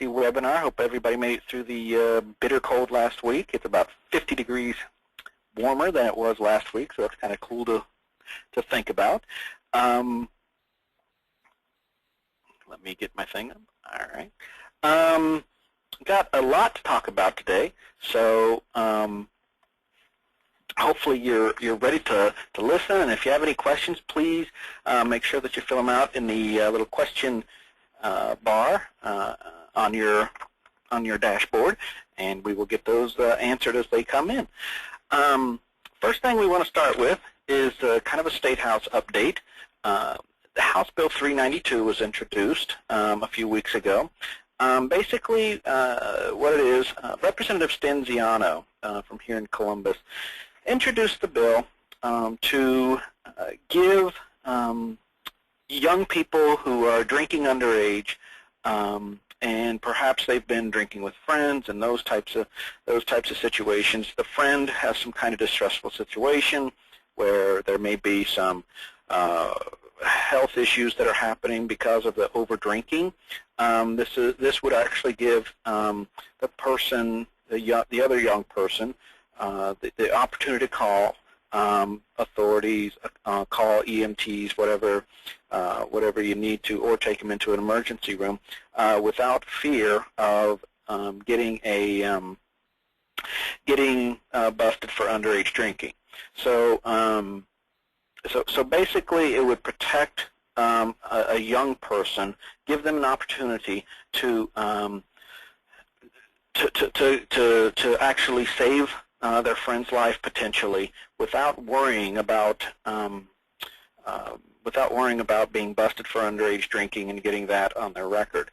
webinar. Hope everybody made it through the bitter cold last week. It's about 50 degrees warmer than it was last week, so that's kind of cool to think about. Let me get my thing up. All right. Got a lot to talk about today, so hopefully you're ready to listen. And if you have any questions, please make sure that you fill them out in the little question bar on your dashboard, and we will get those answered as they come in. First thing we want to start with is kind of a State House update. The House Bill 392 was introduced a few weeks ago. Basically, what it is, Representative Stenziano from here in Columbus introduced the bill to give young people who are drinking underage, and perhaps they've been drinking with friends and those types of situations. The friend has some kind of distressful situation where there may be some health issues that are happening because of the over drinking. This would actually give the person, the other young person, the opportunity to call authorities, call EMTs, whatever you need to, or take them into an emergency room without fear of getting busted for underage drinking. So basically, it would protect a young person, give them an opportunity to actually save their friend's life potentially without worrying about being busted for underage drinking and getting that on their record.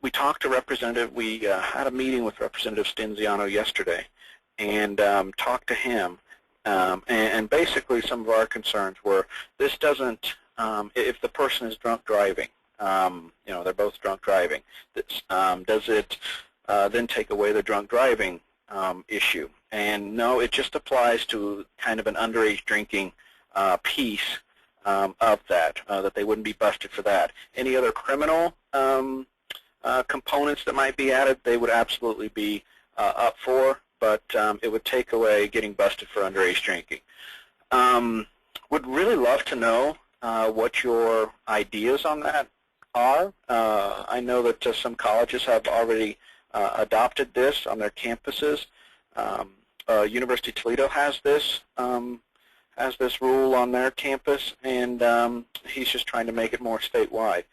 We talked to we had a meeting with Representative Stenziano yesterday, and talked to him. And basically, some of our concerns were this doesn't. If the person is drunk driving, they're both drunk driving. Does it then take away the drunk driving issue? And no, it just applies to kind of an underage drinking piece of that they wouldn't be busted for that. Any other criminal components that might be added, they would absolutely be up for, but it would take away getting busted for underage drinking. Would really love to know what your ideas on that are. I know that some colleges have already adopted this on their campuses. University of Toledo has this rule on their campus, and he's just trying to make it more statewide.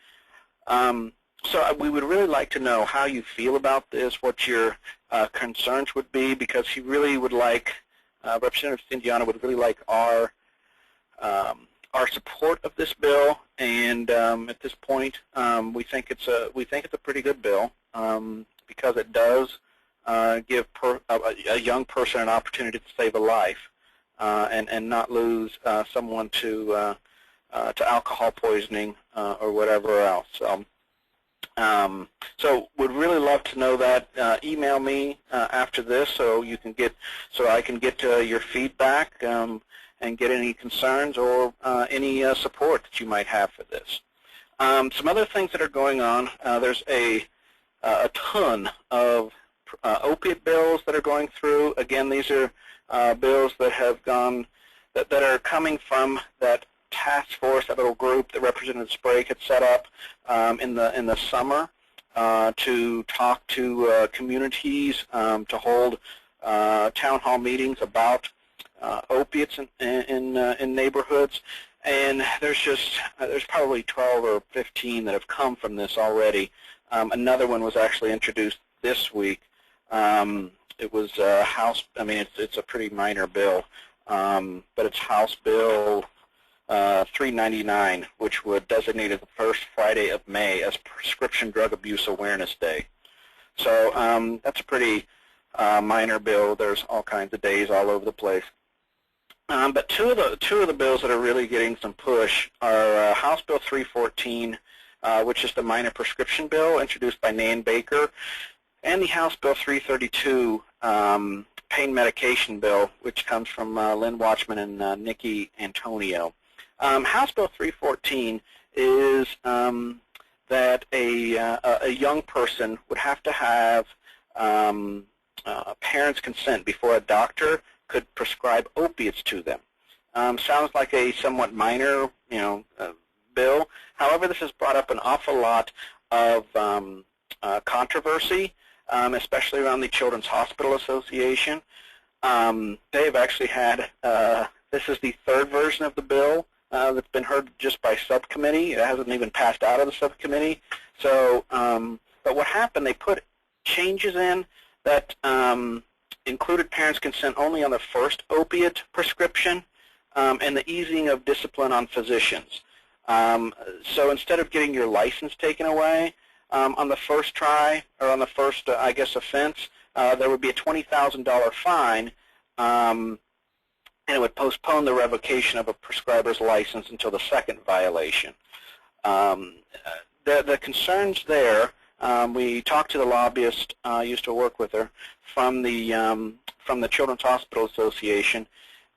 So we would really like to know how you feel about this, what your concerns would be, because he really would like, Representative Stenziano would really like our support of this bill. And at this point, we think it's a pretty good bill because it does give a young person an opportunity to save a life and not lose someone to alcohol poisoning or whatever else. So would really love to know that. Email me after this so I can get your feedback and get any concerns or any support that you might have for this. Some other things that are going on. There's a ton of opiate bills that are going through. Again, these are bills that have gone that are coming from that task force, that little group that Representative Sprague had set up in the summer to talk to communities, to hold town hall meetings about opiates in neighborhoods. And there's probably 12 or 15 that have come from this already. Another one was actually introduced this week. It was House. I mean, it's a pretty minor bill, but it's House Bill 399, which would designate the first Friday of May as Prescription Drug Abuse Awareness Day. So that's a pretty minor bill. There's all kinds of days all over the place. But two of the bills that are really getting some push are House Bill 314, which is the minor prescription bill introduced by Nan Baker, and the House Bill 332 pain medication bill, which comes from Lynn Watchman and Nikki Antonio. House Bill 314 is that a young person would have to have parents' consent before a doctor could prescribe opiates to them. Sounds like a somewhat minor, bill. However, this has brought up an awful lot of controversy, especially around the Children's Hospital Association. They've actually had, this is the third version of the bill that's been heard just by subcommittee. It hasn't even passed out of the subcommittee. So, but what happened, they put changes in that included parents' consent only on the first opiate prescription and the easing of discipline on physicians. So instead of getting your license taken away on the first try, or on the first, I guess, offense, there would be a $20,000 fine, and it would postpone the revocation of a prescriber's license until the second violation. The concerns there, we talked to the lobbyist, used to work with her, from the Children's Hospital Association,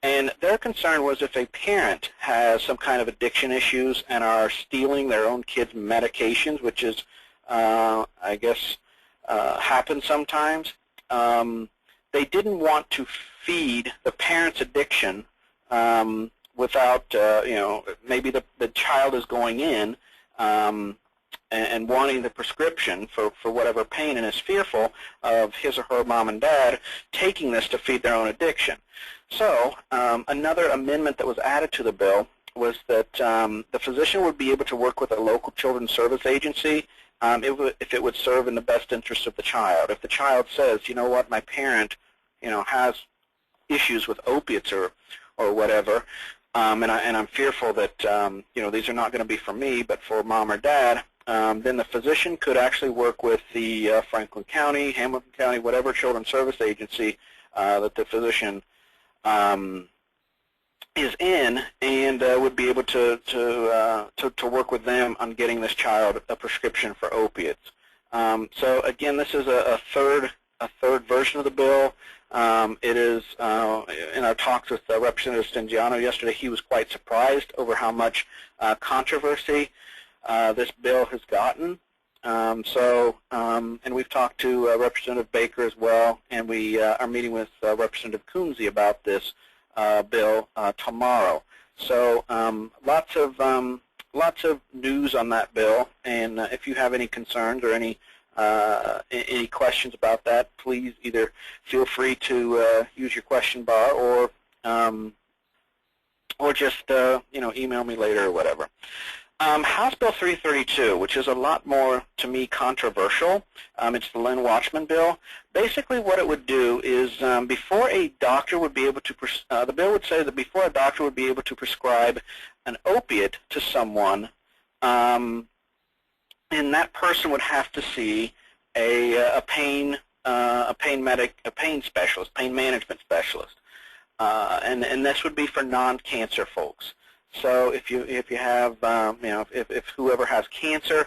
and their concern was if a parent has some kind of addiction issues and are stealing their own kids' medications, which is, I guess, happens sometimes, they didn't want to feed the parent's addiction without, maybe the child is going in and wanting the prescription for whatever pain and is fearful of his or her mom and dad taking this to feed their own addiction. So another amendment that was added to the bill was that the physician would be able to work with a local children's service agency if it would serve in the best interest of the child. If the child says, you know what, my parent, has issues with opiates or whatever, and I'm fearful that these are not going to be for me, but for mom or dad, then the physician could actually work with the Franklin County, Hamilton County, whatever children's service agency that the physician is in, and would be able to work with them on getting this child a prescription for opiates. So again, this is a third version of the bill. It is in our talks with Representative Stingiano yesterday. He was quite surprised over how much controversy this bill has gotten. And we've talked to Representative Baker as well, and we are meeting with Representative Coonsey about this bill tomorrow. So lots of news on that bill, and if you have any concerns or any questions about that, please either feel free to use your question bar or just email me later or whatever. House Bill 332, which is a lot more, to me, controversial. It's the Lynn Watchman bill. Basically what it would do is before a doctor would be able to, the bill would say that before a doctor would be able to prescribe an opiate to someone, and that person would have to see a pain specialist, pain management specialist, and this would be for non-cancer folks. So if you have if whoever has cancer,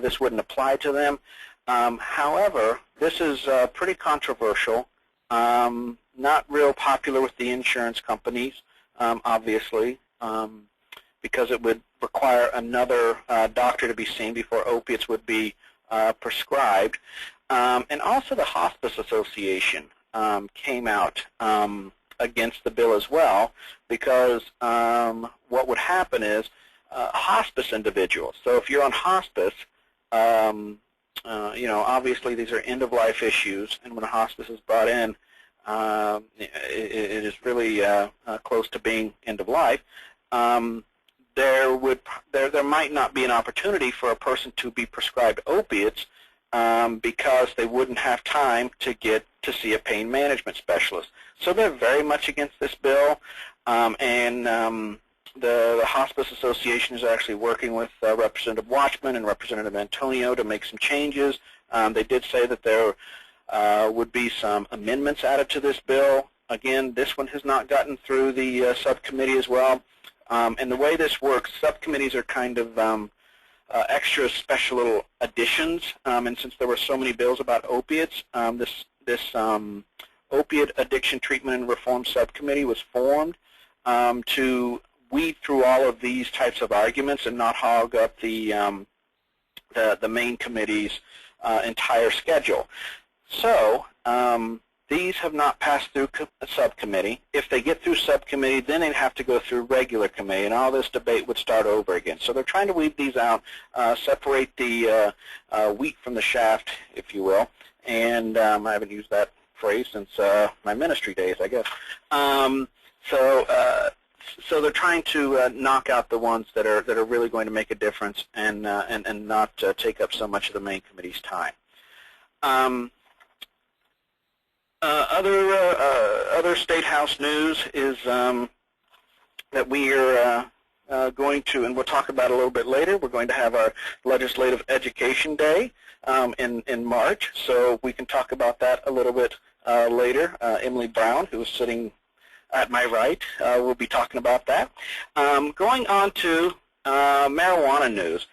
this wouldn't apply to them. However, this is pretty controversial, not real popular with the insurance companies, obviously, because it would require another doctor to be seen before opiates would be prescribed. And also the Hospice Association came out against the bill as well, because what would happen is hospice individuals. So if you're on hospice, obviously these are end-of-life issues, and when a hospice is brought in, it is really close to being end-of-life. There might not be an opportunity for a person to be prescribed opiates because they wouldn't have time to get to see a pain management specialist. So they're very much against this bill, and the Hospice Association is actually working with Representative Watchman and Representative Antonio to make some changes. They did say that there would be some amendments added to this bill. Again, this one has not gotten through the subcommittee as well. And the way this works, subcommittees are kind of extra special little additions, and since there were so many bills about opiates, this Opiate Addiction Treatment and Reform Subcommittee was formed to weed through all of these types of arguments and not hog up the the main committee's entire schedule. So these have not passed through subcommittee. If they get through subcommittee, then they'd have to go through regular committee, and all this debate would start over again. So they're trying to weed these out, separate the wheat from the shaft, if you will. And I haven't used that phrase since my ministry days, I guess. So they're trying to knock out the ones that are really going to make a difference and not take up so much of the main committee's time. Other State House news is that we are going to, and we'll talk about it a little bit later, we're going to have our Legislative Education Day in March, so we can talk about that a little bit later. Emily Brown, who is sitting at my right, will be talking about that. Going on to marijuana news.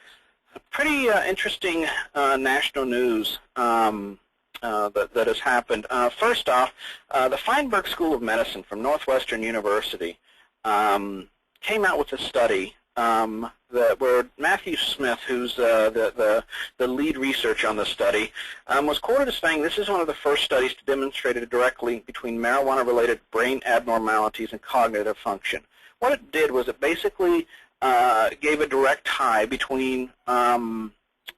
Pretty interesting national news that has happened. First off, the Feinberg School of Medicine from Northwestern University came out with a study where Matthew Smith, who's the lead researcher on the study, was quoted as saying this is one of the first studies to demonstrate a direct link between marijuana-related brain abnormalities and cognitive function. What it did was it basically gave a direct tie between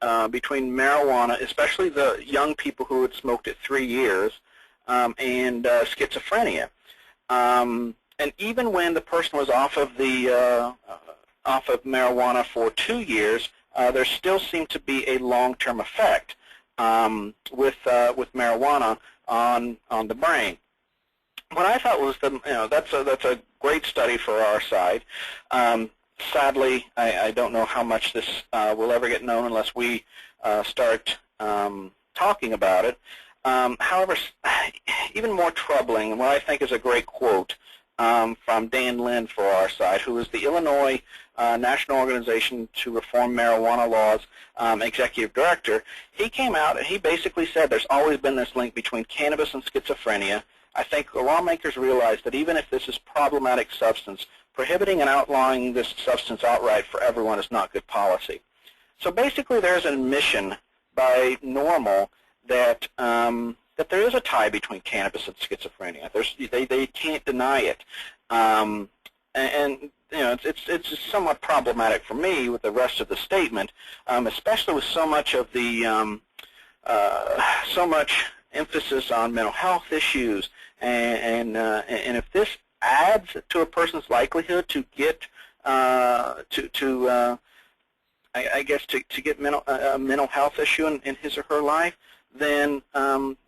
marijuana, especially the young people who had smoked it 3 years, and schizophrenia. And even when the person was off of marijuana for 2 years, there still seemed to be a long-term effect with marijuana on the brain. What I thought was that's a great study for our side. Sadly, I don't know how much this will ever get known unless we start talking about it. However, even more troubling, and what I think is a great quote from Dan Lynn for our side, who is the Illinois National Organization to Reform Marijuana Laws Executive Director. He came out and he basically said there's always been this link between cannabis and schizophrenia. I think the lawmakers realize that even if this is problematic substance, prohibiting and outlawing this substance outright for everyone is not good policy. So basically there's an admission by NORML that that there is a tie between cannabis and schizophrenia. They can't deny it. And it's somewhat problematic for me with the rest of the statement, especially with so much of the so much emphasis on mental health issues, and if this adds to a person's likelihood to get I guess to get a mental health issue in his or her life, then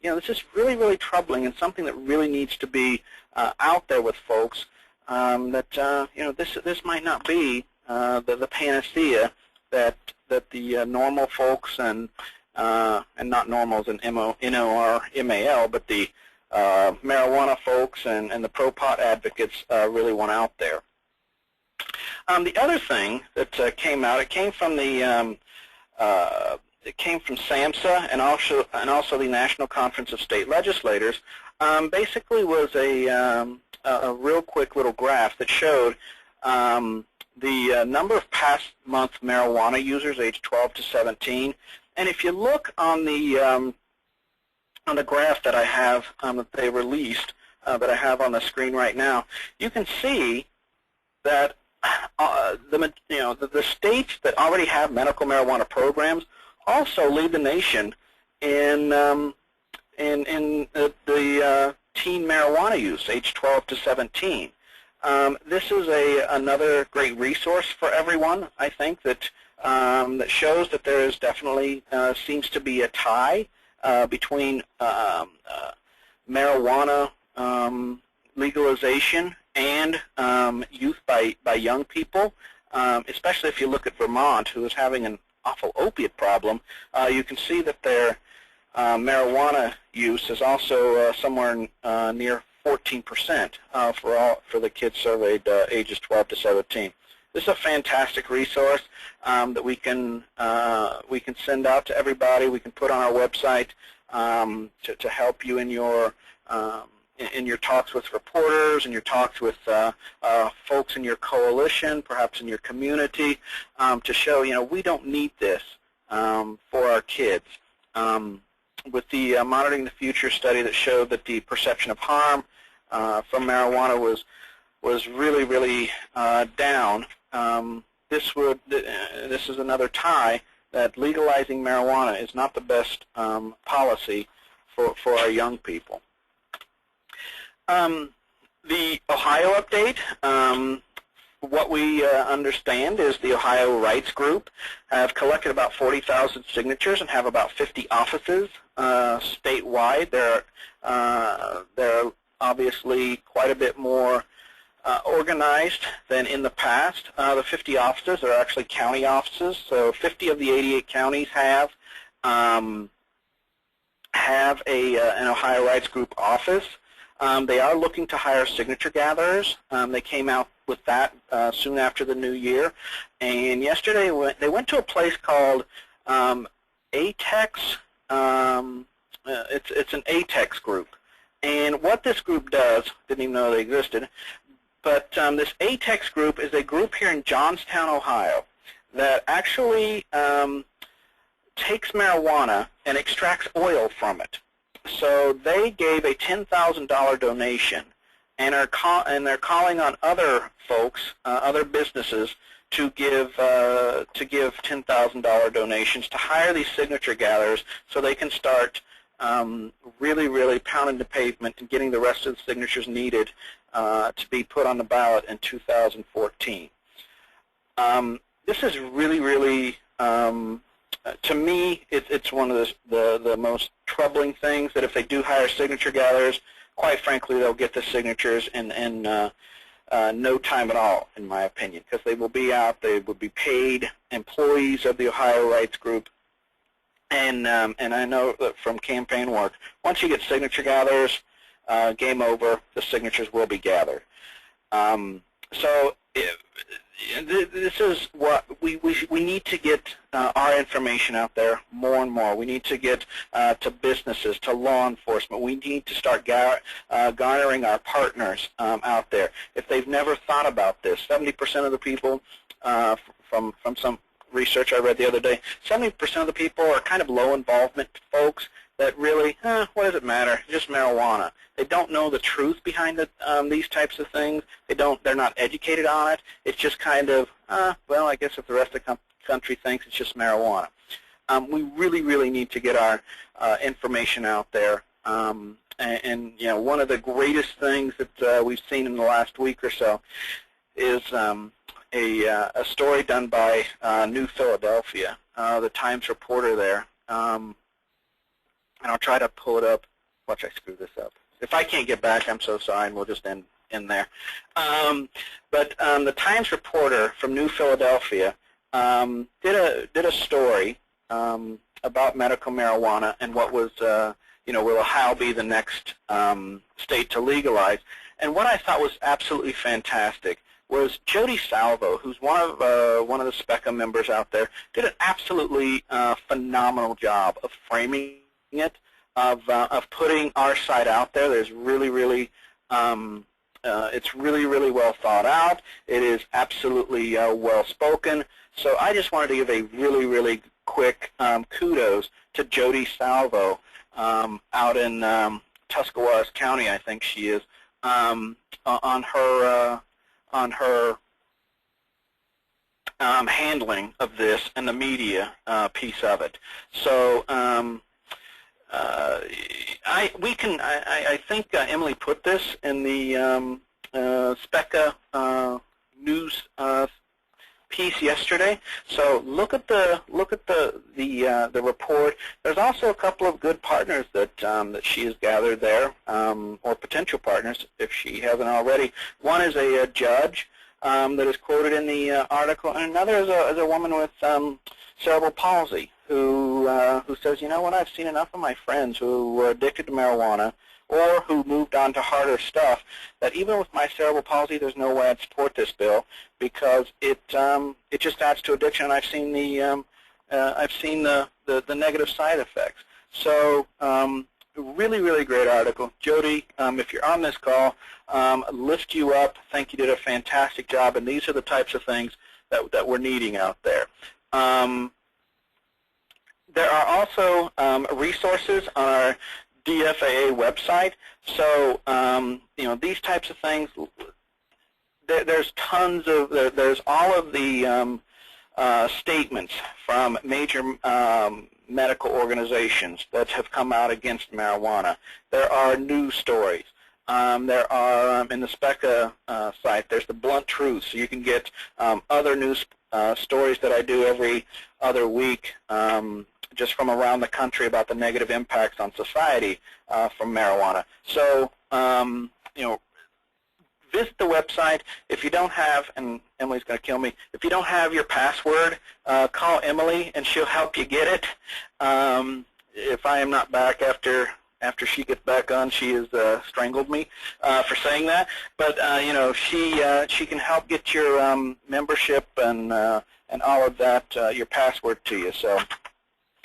this is really, really troubling and something that really needs to be out there with folks. This might not be the panacea that the normal folks and not normals in NORMAL, but the marijuana folks and the pro-pot advocates really want out there. The other thing that came out, it came from the it came from SAMHSA and also the National Conference of State Legislators. Basically, was a real quick little graph that showed the number of past month marijuana users, age 12 to 17. And if you look on the graph that I have that they released, that I have on the screen right now, you can see that the states that already have medical marijuana programs also lead the nation in the teen marijuana use, age 12 to 17. This is another great resource for everyone, I think, that that shows that there is definitely seems to be a tie between marijuana legalization and youth by young people, especially if you look at Vermont, who is having an awful opiate problem. You can see that their marijuana use is also somewhere near 14% for the kids surveyed ages 12 to 17. This is a fantastic resource that we can send out to everybody. We can put on our website to help you in your talks with reporters, and your talks with folks in your coalition, perhaps in your community, to show we don't need this for our kids. With the Monitoring the Future study that showed that the perception of harm from marijuana was really, really down, this is another tie that legalizing marijuana is not the best policy for our young people. The Ohio update, what we understand is the Ohio Rights Group have collected about 40,000 signatures and have about 50 offices statewide. They're obviously quite a bit more organized than in the past. The 50 offices are actually county offices, so 50 of the 88 counties have an Ohio Rights Group office. They are looking to hire signature gatherers. They came out with that soon after the new year. And yesterday they went to a place called ATEX. It's an ATEX group. And what this group does, didn't even know they existed, but this ATEX group is a group here in Johnstown, Ohio, that actually takes marijuana and extracts oil from it. So they gave a $10,000 donation, and they're calling on other folks, other businesses, to give $10,000 donations to hire these signature gatherers, so they can start really, really pounding the pavement and getting the rest of the signatures needed to be put on the ballot in 2014. This is really, really. To me, it's one of the most troubling things, that if they do hire signature gatherers, quite frankly, they'll get the signatures in no time at all, in my opinion, because they will be out, they will be paid employees of the Ohio Rights Group, and I know that from campaign work, once you get signature gatherers, game over, the signatures will be gathered. This is what we need to get our information out there more and more. We need to get to businesses, to law enforcement. We need to start garnering our partners out there. If they've never thought about this, 70% of the people, from some research I read the other day, 70% of the people are kind of low involvement folks that really, what does it matter? Just marijuana. They don't know the truth behind these types of things. They're not educated on it. It's just kind of, well, I guess if the rest of the country thinks it's just marijuana. We really, really need to get our information out there. And you know, one of the greatest things that we've seen in the last week or so is a story done by New Philadelphia, the Times reporter there. And I'll try to pull it up. Watch I screw this up. If I can't get back, I'm so sorry, and we'll just end there. But the Times reporter from New Philadelphia did a story about medical marijuana and what was, will Ohio be the next state to legalize? And what I thought was absolutely fantastic was Jody Salvo, who's one of the SPECA members out there, did an absolutely phenomenal job of framing it, of putting our side out there. There's really, really, it's really, really well thought out. It is absolutely well spoken. So I just wanted to give a really, really quick kudos to Jody Salvo out in Tuscarawas County, I think she is, on her handling of this and the media piece of it. So I think Emily put this in the SPECA news piece yesterday. So look at the report. There's also a couple of good partners that that she has gathered there, or potential partners if she hasn't already. One is a judge that is quoted in the article, and another is a woman with cerebral palsy who says, you know what, I've seen enough of my friends who were addicted to marijuana or who moved on to harder stuff, that even with my cerebral palsy, there's no way I'd support this bill because it just adds to addiction. And I've seen the negative side effects. So really, really great article, Jody. If you're on this call, lift you up. I think you did a fantastic job, and these are the types of things that we're needing out there. There are also resources on our DFAA website. So, these types of things, there's tons of, there's all of the statements from major medical organizations that have come out against marijuana. There are news stories. There are, in the SPECA site, there's the blunt truth, so you can get other news stories that I do every other week just from around the country about the negative impacts on society from marijuana. So, visit the website. If you don't have, and Emily's going to kill me, if you don't have your password, call Emily and she'll help you get it. If I am not back after she gets back on, she has strangled me for saying that. But she can help get your membership and all of that, your password to you. So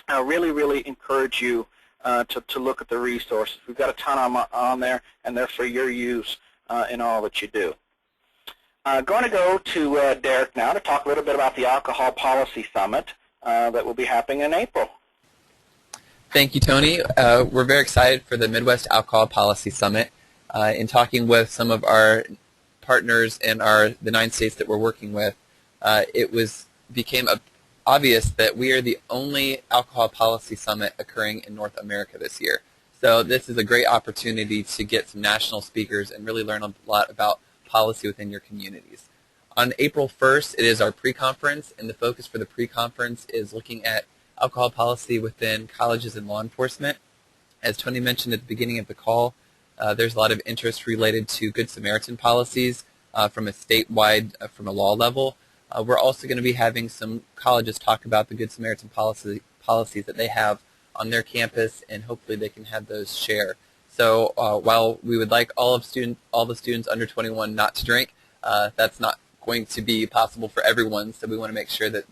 I really encourage you to look at the resources. We've got a ton on there, and they're for your use in all that you do. Going to go to Derek now to talk a little bit about the Alcohol Policy Summit that will be happening in April. Thank you, Tony. We're very excited for the Midwest Alcohol Policy Summit. In talking with some of our partners in the 9 states that we're working with, it became obvious that we are the only alcohol policy summit occurring in North America this year. So this is a great opportunity to get some national speakers and really learn a lot about policy within your communities. On April 1st, it is our pre-conference, and the focus for the pre-conference is looking at alcohol policy within colleges and law enforcement. As Tony mentioned at the beginning of the call, there's a lot of interest related to Good Samaritan policies from a statewide, from a law level. We're also going to be having some colleges talk about the Good Samaritan policies that they have on their campus, and hopefully they can have those share. So while we would like all the students under 21 not to drink, that's not going to be possible for everyone. So we want to make sure that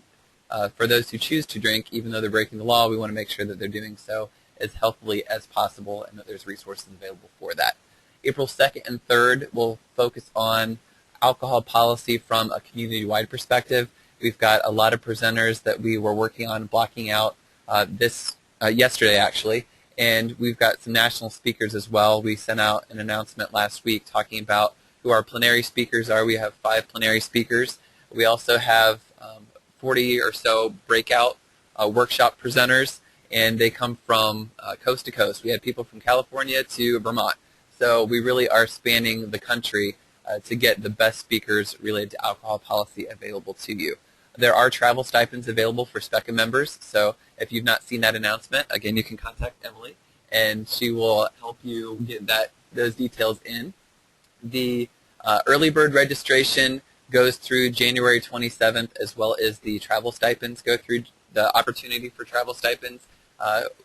for those who choose to drink, even though they're breaking the law, we want to make sure that they're doing so as healthily as possible and that there's resources available for that. April 2nd and 3rd will focus on alcohol policy from a community-wide perspective. We've got a lot of presenters that we were working on blocking out yesterday, actually, and we've got some national speakers as well. We sent out an announcement last week talking about who our plenary speakers are. We have 5 plenary speakers. We also have 40 or so breakout workshop presenters, and they come from coast to coast. We had people from California to Vermont. So we really are spanning the country to get the best speakers related to alcohol policy available to you. There are travel stipends available for SPECA members, so if you've not seen that announcement, again, you can contact Emily, and she will help you get those details in. The early bird registration goes through January 27th, as well as the travel stipends go through. The opportunity for travel stipends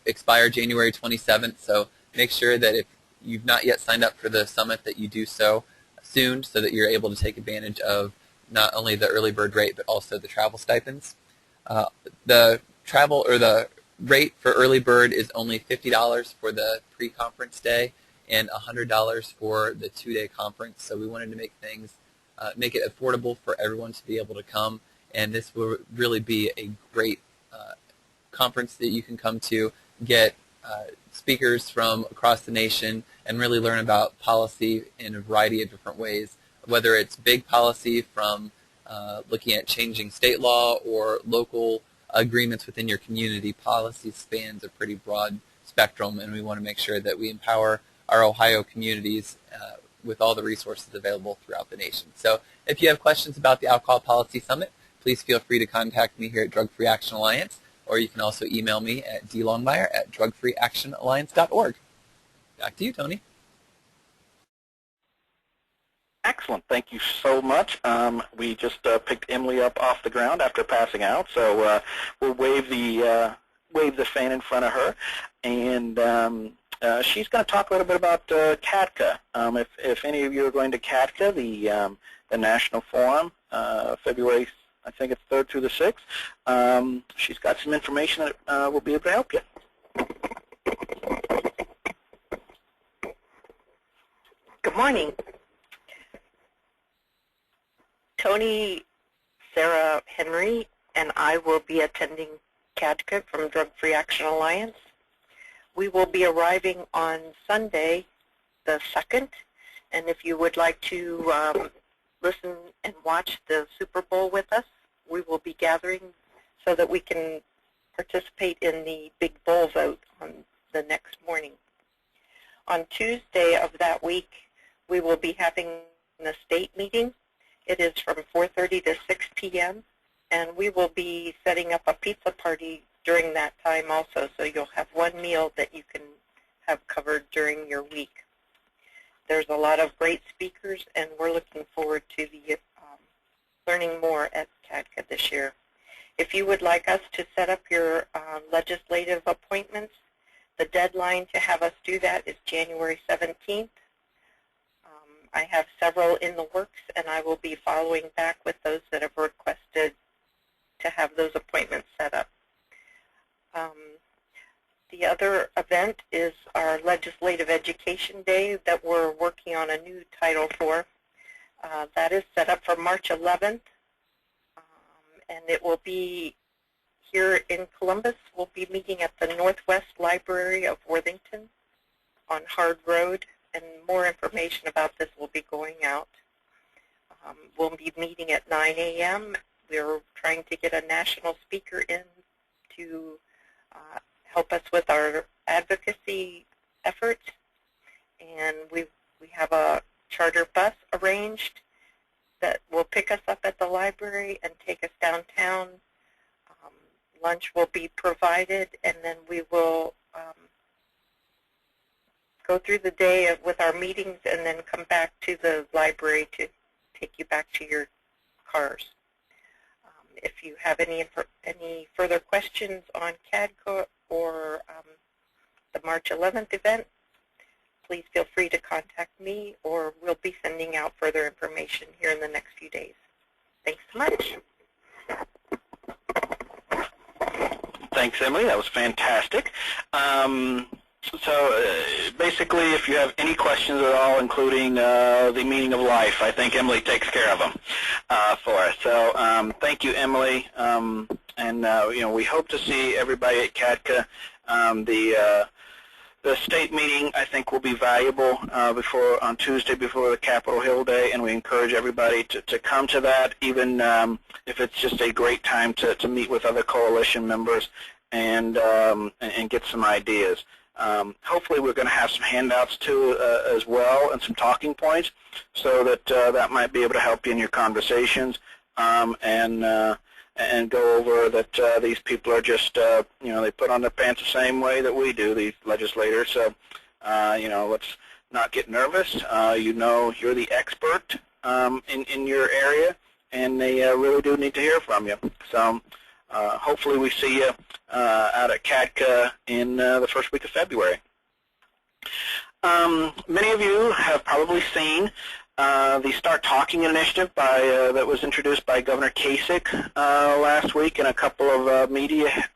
expire January 27th, so make sure that if you've not yet signed up for the summit that you do so soon, so that you're able to take advantage of not only the early bird rate but also the travel stipends. The travel or the rate for early bird is only $50 for the pre-conference day and $100 for the 2-day conference. So we wanted to make it affordable for everyone to be able to come, and this will really be a great conference that you can come to, get speakers from across the nation, and really learn about policy in a variety of different ways, whether it's big policy from looking at changing state law or local agreements within your community. Policy spans a pretty broad spectrum, and we want to make sure that we empower our Ohio communities with all the resources available throughout the nation. So if you have questions about the Alcohol Policy Summit, please feel free to contact me here at Drug Free Action Alliance, or you can also email me at dlongmire@drugfreeactionalliance.org. Back to you, Tony. Excellent. Thank you so much. We just picked Emily up off the ground after passing out, so we'll wave the fan in front of her, and she's going to talk a little bit about CADCA. If any of you are going to CADCA, the National Forum, February, I think it's 3rd through the 6th, she's got some information that will be able to help you. Good morning. Tony, Sarah, Henry, and I will be attending Kadka from Drug Free Action Alliance. We will be arriving on Sunday, the 2nd, and if you would like to listen and watch the Super Bowl with us, we will be gathering so that we can participate in the big bowl vote on the next morning. On Tuesday of that week, we will be having a state meeting. It is from 4:30 to 6 p.m., and we will be setting up a pizza party during that time also, so you'll have one meal that you can have covered during your week. There's a lot of great speakers, and we're looking forward to the learning more at CADCA this year. If you would like us to set up your legislative appointments, the deadline to have us do that is January 17th. I have several in the works, and I will be following back with those that have requested to have those appointments set up. The other event is our Legislative Education Day that we're working on a new title for. That is set up for March 11th, and it will be here in Columbus. We'll be meeting at the Northwest Library of Worthington on Hard Road, and more information about this will be going out. We'll be meeting at 9 a.m. We're trying to get a national speaker in to help us with our advocacy efforts, and we have a charter bus arranged that will pick us up at the library and take us downtown. Lunch will be provided, and then we will go through the day with our meetings and then come back to the library to take you back to your cars. If you have any further questions on CADCA or the March 11th event, please feel free to contact me, or we'll be sending out further information here in the next few days. Thanks so much. Thanks, Emily. That was fantastic. Basically, if you have any questions at all, including the meaning of life, I think Emily takes care of them for us. So thank you, Emily. We hope to see everybody at CADCA. The state meeting, I think, will be valuable on Tuesday before the Capitol Hill Day, and we encourage everybody to come to that, even if it's just a great time to meet with other coalition members and get some ideas. Hopefully we're going to have some handouts too as well, and some talking points, so that that might be able to help you in your conversations, and go over that these people are just, they put on their pants the same way that we do, these legislators. So, let's not get nervous. You're the expert in your area, and they really do need to hear from you. So hopefully we see you out at CADCA in the first week of February. Many of you have probably seen the Start Talking initiative that was introduced by Governor Kasich last week in a couple of media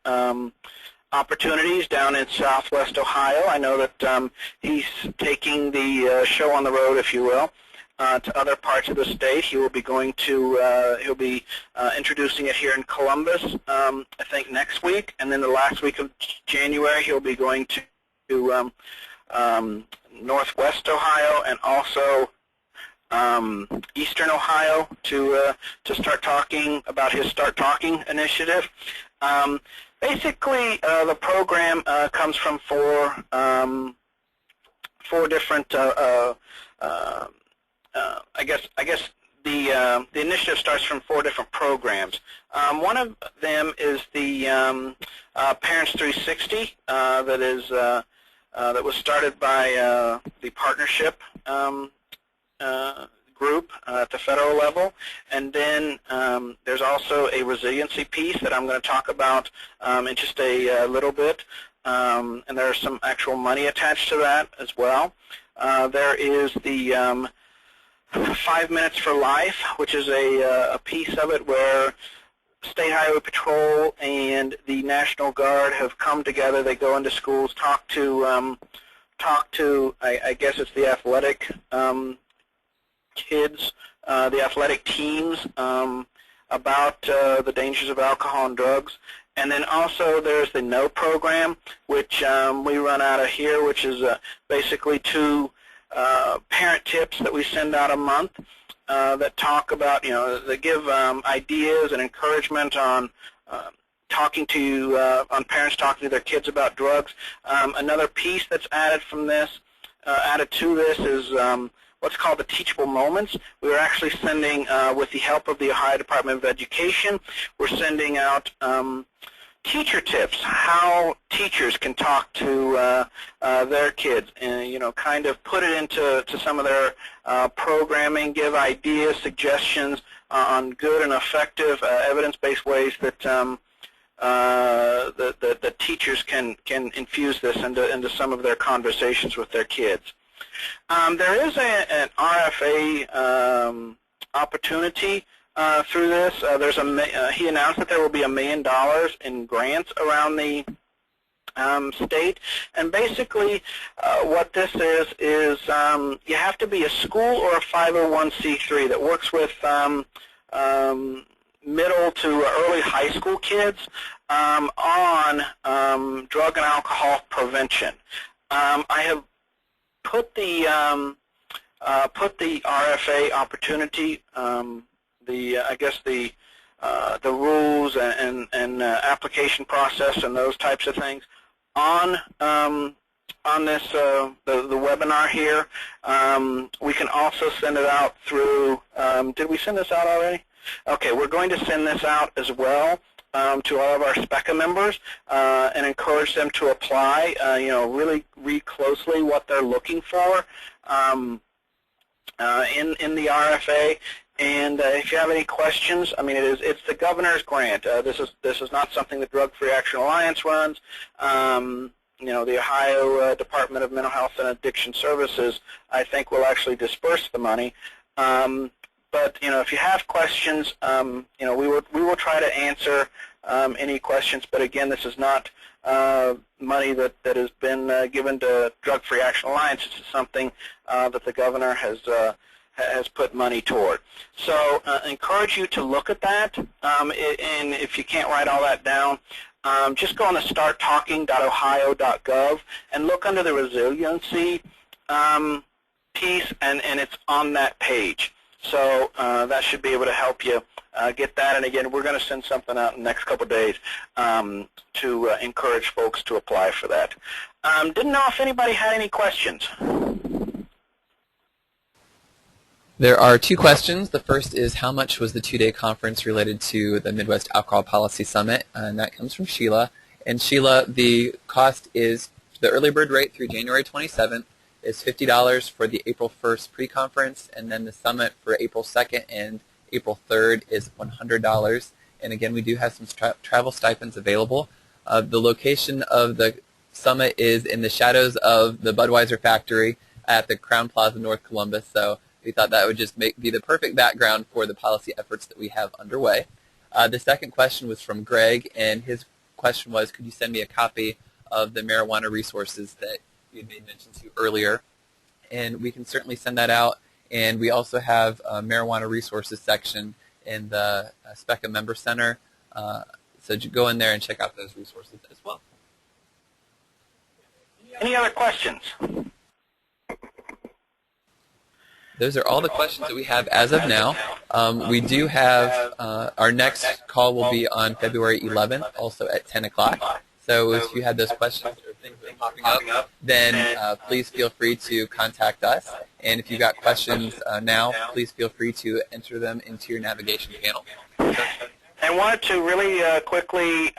opportunities down in Southwest Ohio. I know that he's taking the show on the road, if you will, to other parts of the state. He will be going to he'll be introducing it here in Columbus, I think next week, and then the last week of January he'll be going to Northwest Ohio and also Eastern Ohio to start talking about his Start Talking initiative. Basically, the program comes from four different. I guess the initiative starts from four different programs. One of them is the Parents 360 that was started by the partnership group at the federal level, and then there's also a resiliency piece that I'm going to talk about in just a little bit, and there's some actual money attached to that as well. There is the 5 Minutes for Life, which is a piece of it where State Highway Patrol and the National Guard have come together. They go into schools, talk to I guess it's the athletic kids, the athletic teams, about the dangers of alcohol and drugs, And then also there's the No program, which we run out of here, which is basically 2 parent tips that we send out a month that talk about, that give ideas and encouragement on talking to on parents talking to their kids about drugs. Another piece that's added from this, added to this, is what's called the teachable moments. We are actually sending, with the help of the Ohio Department of Education, we're sending out teacher tips, how teachers can talk to their kids, and kind of put it into some of their programming, give ideas, suggestions on good and effective evidence-based ways that the teachers can infuse this into some of their conversations with their kids. There is an RFA opportunity through this. He announced that there will be $1 million in grants around the state, and basically what this is you have to be a school or a 501c3 that works with middle to early high school kids on drug and alcohol prevention. I have put the RFA opportunity, I guess the rules and application process and those types of things on this the webinar here. We can also send it out through. Did we send this out already? Okay, we're going to send this out as well to all of our SPECA members and encourage them to apply. Really read closely what they're looking for in the RFA. And if you have any questions, I mean, it's the governor's grant. This is not something the Drug Free Action Alliance runs. The Ohio Department of Mental Health and Addiction Services, I think, will actually disperse the money. But if you have questions, we will try to answer any questions. But again, this is not money that has been given to Drug Free Action Alliance. This is something that the governor has put money toward. So encourage you to look at that, and if you can't write all that down, just go on the starttalking.ohio.gov and look under the resiliency piece, and it's on that page. So that should be able to help you get that. And again, we're going to send something out in the next couple of days to encourage folks to apply for that. Didn't know if anybody had any questions. There are 2 questions. The first is, how much was the 2-day conference related to the Midwest Alcohol Policy Summit? And that comes from Sheila. And Sheila, the cost is, the early bird rate through January 27th is $50 for the April 1st pre-conference, and then the summit for April 2nd and April 3rd is $100. And again, we do have some travel stipends available. The location of the summit is in the shadows of the Budweiser factory at the Crown Plaza, North Columbus. So we thought that would just be the perfect background for the policy efforts that we have underway. The second question was from Greg, and his question was, could you send me a copy of the marijuana resources that you had made mention to earlier? And we can certainly send that out. And we also have a marijuana resources section in the SPECA Member Center. So go in there and check out those resources as well. Any other questions? Those are all the questions that we have as of now. We do have our next call will be on February 11th, also at 10 o'clock. So if you had those questions or things that are popping up, then please feel free to contact us. And if you've got questions now, please feel free to enter them into your navigation panel. I wanted to really quickly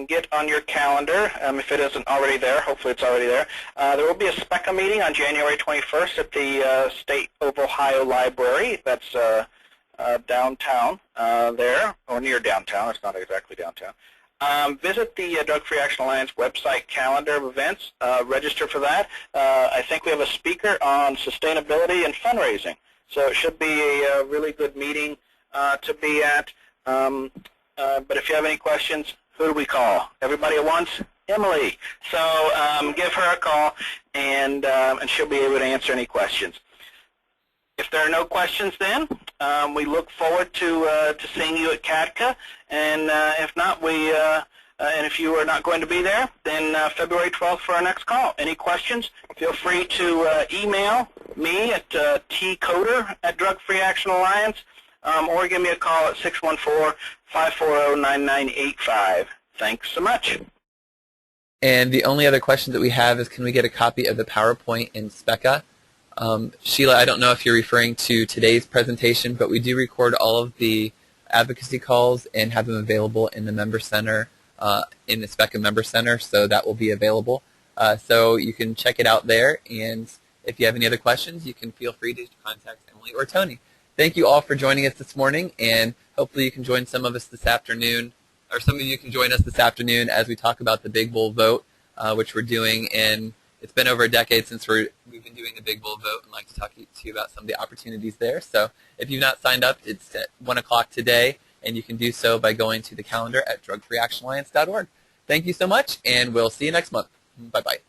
get on your calendar, if it isn't already there. Hopefully it's already there. There will be a SPECA meeting on January 21st at the State of Ohio Library. That's downtown there, or near downtown. It's not exactly downtown. Visit the Drug Free Action Alliance website calendar of events. Register for that. I think we have a speaker on sustainability and fundraising. So it should be a really good meeting to be at. But if you have any questions, who do we call? Everybody at once? Emily. So give her a call, and she'll be able to answer any questions. If there are no questions, then we look forward to seeing you at CADCA, and if not, we And if you are not going to be there, then February 12th for our next call. Any questions, feel free to email me at tcoder@Drug Free Action Alliance, or give me a call at 614-540-9985. Thanks so much. And the only other question that we have is, can we get a copy of the PowerPoint in Specca? Sheila, I don't know if you're referring to today's presentation, but we do record all of the advocacy calls and have them available in the Member Center, in the Specca Member Center, so that will be available. So you can check it out there, and if you have any other questions, you can feel free to contact Emily or Tony. Thank you all for joining us this morning, and hopefully you can join some of us this afternoon, or some of you can join us this afternoon as we talk about the Big Bull Vote, which we're doing. And it's been over a decade since we've been doing the Big Bull Vote, and I'd like to talk to you about some of the opportunities there. So if you've not signed up, it's at 1 o'clock today, and you can do so by going to the calendar at drugfreeactionalliance.org. Thank you so much, and we'll see you next month. Bye-bye.